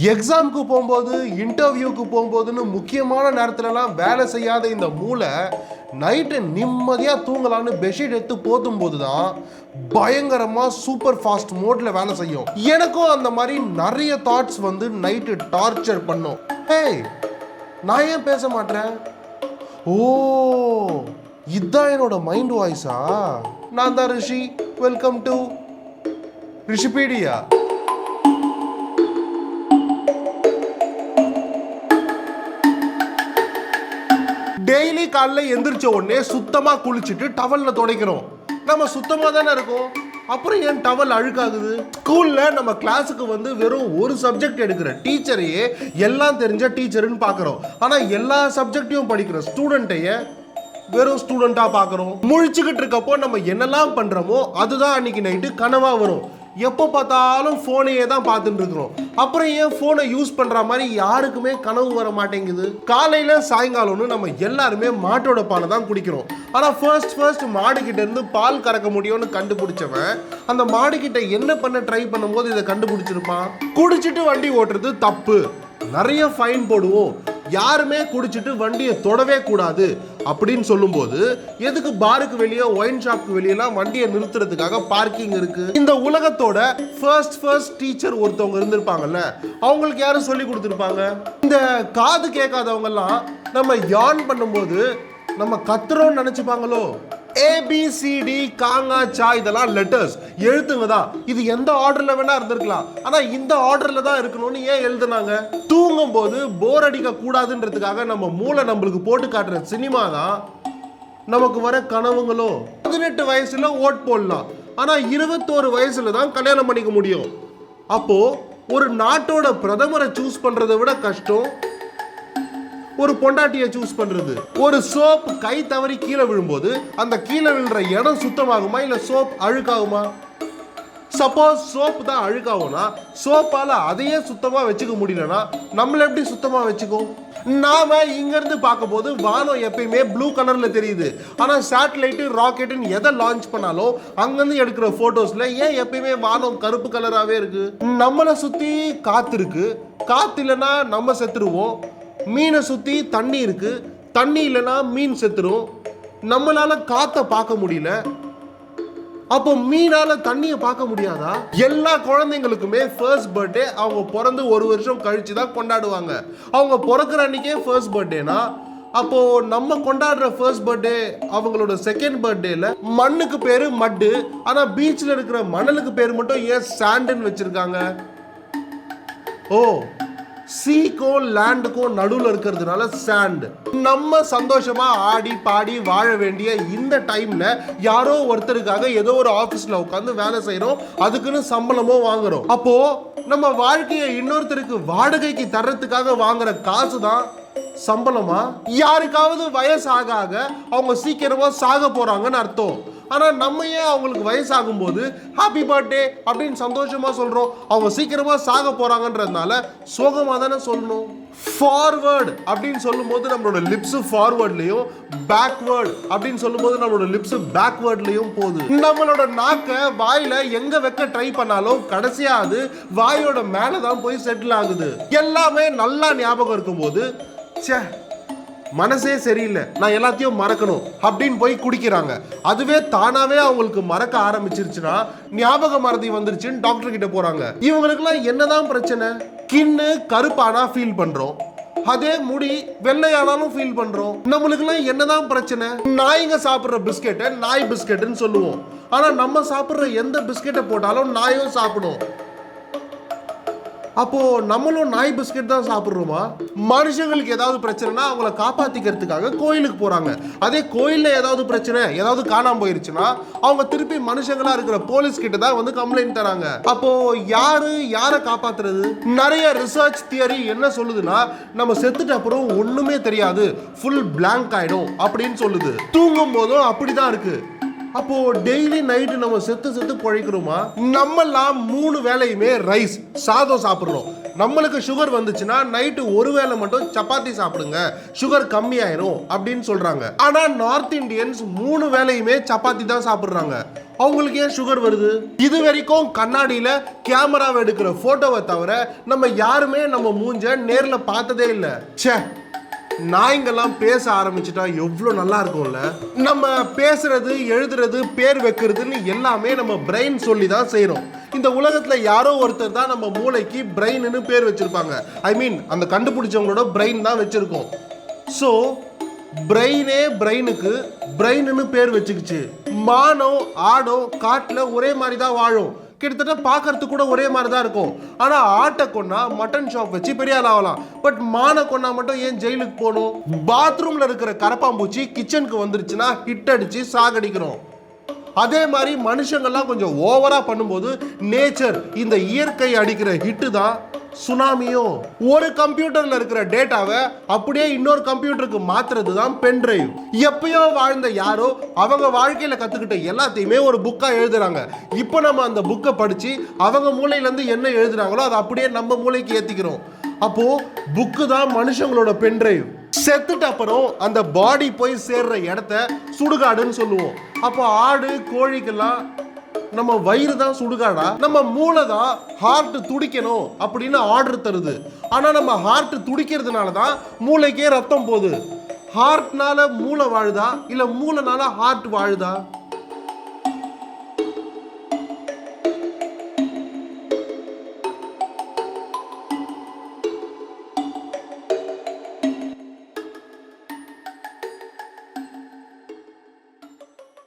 எக்ஸாமுக்கு போகும்போது இன்டர்வியூக்கு போகும்போதுன்னு முக்கியமான நேரத்துலலாம் வேலை செய்யாத இந்த மூளை நைட்டு நிம்மதியாக தூங்கலான்னு பெட்ஷீட் எடுத்து போத்தும் போது தான் பயங்கரமாக சூப்பர் ஃபாஸ்ட் மோட்ல வேலை செய்யும். எனக்கும் அந்த மாதிரி நிறைய தாட்ஸ் வந்து நைட்டு டார்ச்சர் பண்ணும். ஏய், நான் ஏன் பேச மாட்டேன்? ஓ, இதுதான் என்னோட மைண்ட் வாய்ஸா? நான் தான் Rishi. Welcome to Rishipedia. Daily காலைல எந்திரிச்ச உடனே சுத்தமா குளிச்சுட்டு டவல்ல துடைக்கிறோம். நம்ம சுத்தமா தானே இருக்கும், அப்புறம் ஏன் டவல் அழுக்காகுது? ஸ்கூல்ல நம்ம கிளாஸுக்கு வந்து வெறும் ஒரு சப்ஜெக்ட் எடுக்கிற டீச்சரையே எல்லாம் தெரிஞ்ச டீச்சர்னு பார்க்குறோம். ஆனால் எல்லா சப்ஜெக்டையும் படிக்கிற ஸ்டூடெண்ட்டையே வெறும் ஸ்டூடெண்டா பார்க்குறோம். முழிச்சுக்கிட்டு இருக்கப்போ நம்ம என்னெல்லாம் பண்றோமோ அதுதான் அன்னைக்கு நைட்டு கனவா வரும். எப்போ பார்த்தாலும் ஃபோனையே தான் பார்த்துட்டு இருக்கிறோம். அப்புறம் ஏன் ஃபோனை யூஸ் பண்ற மாதிரி யாருக்குமே கனவு வர மாட்டேங்குது? காலையில சாயங்காலம்னு நம்ம எல்லாருமே மாட்டோட பாலை தான் குடிக்கிறோம். ஆனால் ஃபர்ஸ்ட் மாடு கிட்ட இருந்து பால் கறக்க முடியும்னு கண்டுபிடிச்சவன் அந்த மாடு கிட்ட என்ன பண்ண ட்ரை பண்ணும்போது இதை கண்டுபிடிச்சிருப்பான். குடிச்சிட்டு வண்டி ஓட்டுறது தப்பு, நிறைய ஃபைன் போடுவோம், யாருமே குடிச்சிட்டு வண்டியை தொடவே கூடாது அப்படின்னு சொல்லும்போது எதுக்கு பாருக்கு வெளியே ஒயின் ஷாப்க்கு வெளியெல்லாம் வண்டியை நிறுத்துறதுக்காக பார்க்கிங் இருக்கு? இந்த உலகத்தோட ஃபர்ஸ்ட் டீச்சர் ஒருத்தவங்க இருந்திருப்பாங்கல்ல, அவங்களுக்கு யாரும் சொல்லி கொடுத்துருப்பாங்க? இந்த காது கேட்காதவங்க எல்லாம் நம்ம யான் பண்ணும்போது நம்ம கத்துறோம்னு நினைச்சுப்பாங்களோ? ABCD காங்கா சா இதெல்லாம் லெட்டர்ஸ், எழுத்துங்க தான். இது எந்த ஆர்டர்ல வேணா இருந்திருக்கலாம், ஆனா இந்த ஆர்டர்ல தான் இருக்கணும்னு ஏன் எழுதுனாங்க? தூங்கும் போது போர் அடிக்க கூடாதுன்றதுக்காக நம்ம மூளை நம்மளுக்கு போட்டு காட்டுற சினிமா தான் நமக்கு வர கனவுங்களோ? 18 வயசுல ஓட் போடலாம், ஆனா 21 வயசுல தான் கல்யாணம் பண்ணிக்க முடியும். அப்போ ஒரு நாட்டோட பிரதமரை சூஸ் பண்றதை விட கஷ்டம் ஒரு பொண்டாட்டியை சூஸ் பண்றது. ஒரு சோப் கை தவறி கீழே விழும்போது அந்த கீழே விழுற இடம் சுத்தமாகுமா இல்ல சோப் அழுக்காகுமா? சப்போஸ் சோப் தான் அழுக்காகும்னா சோப்பால அதையே சுத்தமா வச்சுக்க முடியலன்னா நம்மள எப்படி சுத்தமா வச்சுக்கோ? நாம இங்க இருந்து பார்க்கும் போது வானம் எப்பயுமே ப்ளூ கலர்ல தெரியுது. ஆனா சேட்டலைட் ராக்கெட்னு எதை லான்ச் பண்ணாலும் அங்கிருந்து எடுக்கிற போட்டோஸ்ல ஏன் எப்பயுமே வானம் கருப்பு கலராகவே இருக்கு? நம்மளை சுத்தி காத்து இருக்கு, காத்து இல்லைன்னா நம்ம செத்துருவோம். மீனை சுத்தி தண்ணி இருக்கு, தண்ணி இல்லைன்னா மீன் செத்துரும். நம்மளால காத்த பார்க்க முடியல, அப்போ மீனால தண்ணியை பார்க்க முடியாதா? எல்லா குழந்தைங்களுக்குமே ஃபர்ஸ்ட் பர்த்டே அவங்க பிறந்து ஒரு வருஷம் கழிச்சு தான் கொண்டாடுவாங்க. அவங்க பிறக்கிற அன்னைக்கே ஃபர்ஸ்ட் பர்த்டேனா அப்போ நம்ம கொண்டாடுற ஃபர்ஸ்ட் பர்த்டே அவங்களோட செகண்ட் பர்த்டேல மண்ணுக்கு பேரு மட்டு, ஆனா பீச்ல இருக்கிற மணலுக்கு பேர் மட்டும் ஏன் சாண்டுன்னு வச்சிருக்காங்க? ஓ, சீக்கும் லேண்டுக்கும் நடுவில் இருக்கிறதுனால சாண்ட். நம்ம சந்தோஷமா ஆடி பாடி வாழ வேண்டிய இந்த டைம்ல யாரோ ஒருத்தருக்காக ஏதோ ஒரு ஆபீஸ்ல உட்காந்து வேலை செய்யறோம், அதுக்குன்னு சம்பளமும் வாங்குறோம். அப்போ நம்ம வாழ்க்கையை இன்னொருத்தருக்கு வாடகைக்கு தர்றதுக்காக வாங்குற காசு தான் சம்பளமா? யாருக்காவது வயசு ஆக ஆக அவங்க சீக்கிரமா சாக போறாங்கன்னு அர்த்தம். ஆனா நம்ம ஏன் அவங்களுக்கு வயசாகும் போது ஹாப்பி பர்த்டே அப்படின்னு சந்தோஷமா சொல்றோம்? அவங்க சீக்கிரமா சாக போறாங்கன்றதுனால சோகமா தானே சொல்லணும். ஃபார்வர்ட் அப்படின்னு சொல்லும் போது நம்மளோட லிப்ஸ் ஃபார்வர்ட்லயும், பேக்வர்ட் அப்படின்னு சொல்லும் போது நம்மளோட லிப்ஸ் பேக்வர்ட்லயும் போகுது. நம்மளோட நாக்க வாயில எங்க வைக்க ட்ரை பண்ணாலும் கடைசியா அது வாயோட மேலதான் போய் செட்டில் ஆகுது. எல்லாமே நல்லா ஞாபகம் இருக்கும் போது மனசே சரியில்லை, நான் எல்லாத்தையும் மறக்கணும் அப்படின்னு போய் குடிக்கிறாங்க. அதுவே தானாவே அவங்களுக்கு மறக்க ஆரம்பிச்சிருச்சுன்னா ஞாபக மறதி வந்துருச்சுன்னு டாக்டர் கிட்ட போறாங்க. இவங்களுக்குலாம் என்னதான் பிரச்சனை? ஸ்கின்னு கருப்பானா ஃபீல் பண்றோம், அதே முடி வெள்ளையானாலும் ஃபீல் பண்றோம். நம்மளுக்குலாம் என்னதான் பிரச்சனை? நாய்ங்க சாப்பிடுற பிஸ்கெட்டை நாய் பிஸ்கெட்னு சொல்லுவோம், ஆனா நம்ம சாப்பிடுற எந்த பிஸ்கெட்டை போட்டாலும் நாயும் சாப்பிடும். அப்போ நம்மளும் நாய் பிஸ்கெட் தான் சாப்பிடுறோமா? மனுஷங்களுக்கு ஏதாவது பிரச்சனைனா அவங்கள காப்பாத்திக்கிறதுக்காக கோயிலுக்கு போறாங்க. அதே கோயில்ல ஏதாவது பிரச்சனை, ஏதாவது காணாம போயிருச்சுன்னா அவங்க திருப்பி மனுஷங்களா இருக்கிற போலீஸ் கிட்ட தான் வந்து கம்ப்ளைண்ட் தராங்க. அப்போ யாரை காப்பாத்துறது? நிறைய ரிசர்ச் தியரி என்ன சொல்லுதுன்னா நம்ம செத்துட்ட அப்புறம் ஒண்ணுமே தெரியாது, ஃபுல் பிளாங்க் ஆயிடும் அப்படின்னு சொல்லுது. தூங்கும் போதும் அப்படிதான் இருக்கு. அப்போ டெய்லி நைட்டு நம்ம செத்து பிழைக்கிறோமா? நம்மெல்லாம் 3 வேளையுமே ரைஸ் சாதம் சாப்பிடுறோம். நம்மளுக்கு சுகர் வந்துச்சுன்னா நைட்டு ஒரு வேளை மட்டும் சப்பாத்தி சாப்பிடுங்க, சுகர் கம்மியாயிரும் அப்படின்னு சொல்றாங்க. ஆனா நார்த் இந்தியன்ஸ் 3 வேளையுமே சப்பாத்தி தான் சாப்பிடுறாங்க. அவங்களுக்கு ஏன் சுகர் வருது? இது வரைக்கும் கண்ணாடியில கேமராவை எடுக்கிற போட்டோவை தவிர நம்ம யாருமே நம்ம மூஞ்ச நேர்ல பார்த்ததே இல்லை. ச்சே, நாய்ங்கெல்லாம் பேச ஆரம்பிச்சுட்டா எவ்வளோ நல்லா இருக்கும்ல. நம்ம பேசுறது, எழுதுறது, பேர் வைக்கிறதுன்னு எல்லாமே நம்ம பிரெயின் சொல்லி தான் செய்கிறோம். இந்த உலகத்தில் யாரோ ஒருத்தர் தான் நம்ம மூளைக்கு பிரெயின்னு பேர் வச்சிருப்பாங்க. ஐ மீன் அந்த கண்டுபிடிச்சவங்களோட பிரெயின் தான் வச்சிருக்கோம். ஸோ பிரெயினே பிரெயினுக்கு பிரெயின்னு பேர் வச்சுக்கிச்சு. மானம் ஆடும் காட்டில் ஒரே மாதிரி தான் வாழும், கிட்டத்தட்ட பார்க்கறதுக்கு கூட ஒரே மாதிரி தான் இருக்கும். ஆனால் ஆட்டை கொண்டா மட்டன் ஷாப் வச்சு பெரிய ஆள் ஆகலாம். பட் மானை கொண்டா மட்டும் ஏன் ஜெயிலுக்கு போகணும்? பாத்ரூமில் இருக்கிற கரப்பாம்பூச்சி கிச்சனுக்கு வந்துருச்சுன்னா ஹிட் அடித்து சாகடிக்கிறோம். அதே மாதிரி மனுஷங்கள்லாம் கொஞ்சம் ஓவராக பண்ணும்போது நேச்சர், இந்த இயற்கை அடிக்கிற ஹிட்டு தான் சுனாமியும். ஒரு கம்ப்யூட்டர்ல இருக்கிற டேட்டாவை அப்படியே இன்னொரு கம்ப்யூட்டருக்கு மாத்துறது தான் பென் டிரைவ். எப்பயோ வாழ்ந்த யாரோ அவங்க வாழ்க்கையில கத்துக்கிட்ட எல்லாத்தையுமே ஒரு புக்கா எழுதுறாங்க. இப்போ நம்ம அந்த புக்கை படிச்சு அவங்க மூளையில இருந்து என்ன எழுதுறாங்களோ அதை அப்படியே நம்ம மூளைக்கு ஏத்திக்கிறோம். அப்போ புக்கு தான் மனுஷங்களோட பென் டிரைவ். செத்துட்ட அப்புறம் அந்த பாடி போய் சேர்ற இடத்த சுடுகாடுன்னு சொல்லுவோம். அப்போ ஆடு கோழிக்கெல்லாம் நம்ம வயிறு தான் சுடுகாடா? நம்ம மூளை தான் ஹார்ட் துடிக்கணும் அப்படின்னு ஆர்டர் தருது. ஆனா நம்ம ஹார்ட் துடிக்கிறதுனால தான் மூளைக்கே ரத்தம் போகுது. ஹார்ட்னால மூளை வாழுதா இல்ல மூளைனால ஹார்ட் வாழுதா?